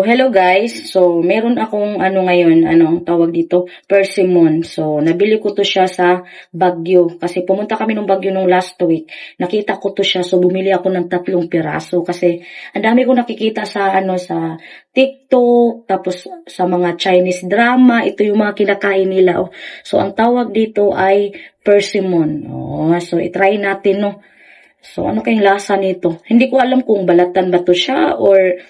So, hello guys. So, meron akong ngayon, tawag dito, persimmon. So, nabili ko to siya sa Baguio. Kasi pumunta kami ng Baguio nung last week. Nakita ko to siya. So, bumili ako ng 3 piraso. Kasi, ang dami ko nakikita sa, sa TikTok, tapos sa mga Chinese drama. Ito yung mga kinakain nila. Oh. So, ang tawag dito ay persimmon. Oh, so, itry natin, no. So, ano kayong lasa nito? Hindi ko alam kung balatan ba to siya or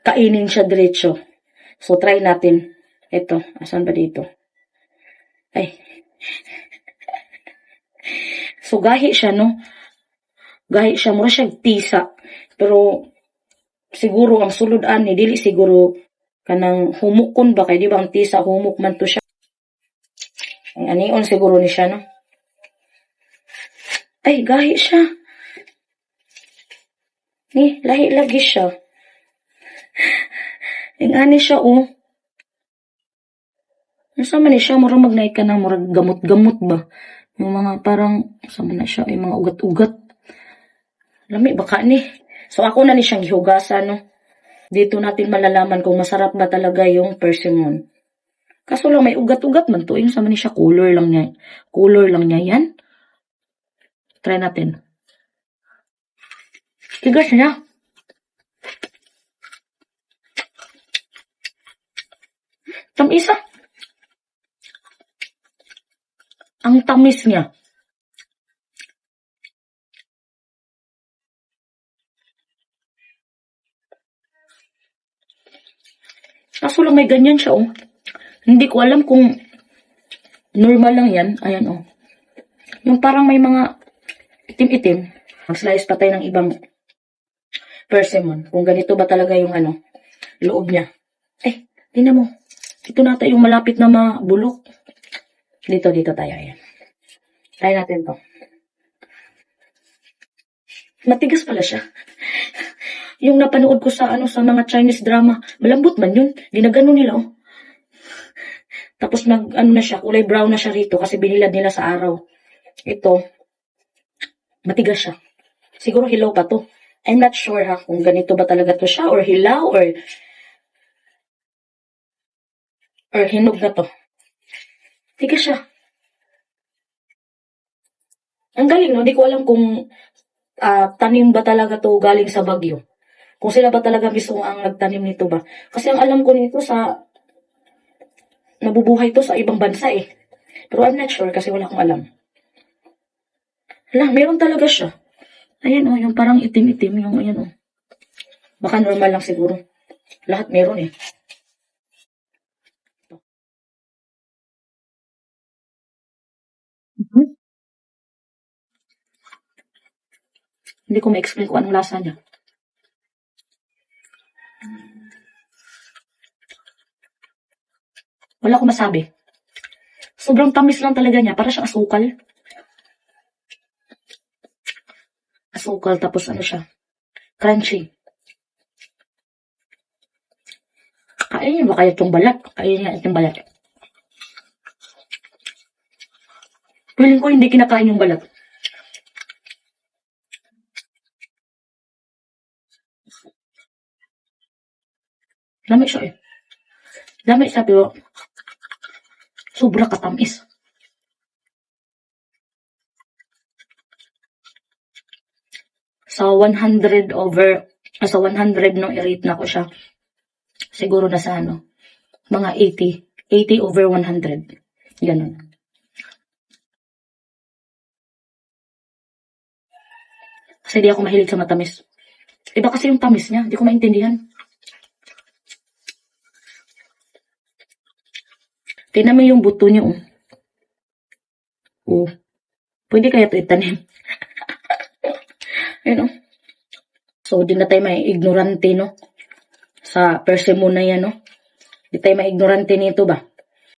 kainin siya diretso. So, try natin. Ito. Asan ba dito? Ay. So, gahi siya, no? Gahi siya. Mura siya tisa. Pero, siguro, ang sulod-an, dili siguro, kanang humukon ba? Kaya di ba ang tisa, humuk man to siya. Ang anion siguro ni siya, no? Ay, gahi siya. Ni, lahi lagi siya. Ang ani siya, oh. Nasama ni siya, murang magnaik ka ng murang gamot-gamot ba? Yung mga parang, sama na siya, yung mga ugat-ugat. Lami, baka ni. So, ako na ni siyang gihugasan, no? Dito natin malalaman kung masarap ba talaga yung persimmon. Kaso lang, may ugat-ugat man to. Yung sama ni siya, color lang niya. Color lang niya yan. Try natin. Tigas niya. Tamisa. Ang tamis niya. Kaso lang may ganyan siya, oh. Hindi ko alam kung normal lang yan. Ayan, oh. Yung parang may mga itim-itim. Mag-slice pa tayo ng ibang persimmon. Kung ganito ba talaga yung loob niya. Eh, tingnan mo. Ito nata yung malapit na mabulok. Dito tayo. Ayan. Try natin to. Matigas pala siya. Yung napanood ko sa sa mga Chinese drama, malambot man yun. Ginagano nila, oh. Tapos na siya, kulay brown na siya rito kasi binilad nila sa araw. Ito, matigas siya. Siguro hilaw pa to. I'm not sure ha kung ganito ba talaga to siya or hilaw or hinog na to. Tigas siya. Ang galing, no? Hindi ko alam kung tanim ba talaga to galing sa Baguio. Kung sila ba talaga mismo ang nagtanim nito ba. Kasi ang alam ko nito nabubuhay to sa ibang bansa eh. Pero I'm not sure kasi wala akong alam. Hala, meron talaga siya. Ayan oh, yung parang itim-itim, yung ayan oh. Baka normal lang siguro. Lahat meron eh. Hindi ko ma-explain kung anong lasa niya. Wala akong masabi. Sobrang tamis lang talaga niya. Para siyang asukal. Asukal tapos siya. Crunchy. Kain niyo ba kaya itong balat? Kain niya itong balat. Feeling ko hindi kinakain yung balat. Lami siya eh. Lami siya pero sobra katamis. Sa 100 sa 100 no, i-rate na ko siya. Siguro na sa mga 80. 80 over 100. Ganun. Kasi di ako mahilig sa matamis. Iba kasi yung tamis niya. Di ko maintindihan. Tingnan mo yung buto niya, oh. Oh. Pwede kaya ito itanim. Ayun, oh. So, di na tayo may ignorante, no? Sa persimmon na yan, no? Di tayo may ignorante nito ba?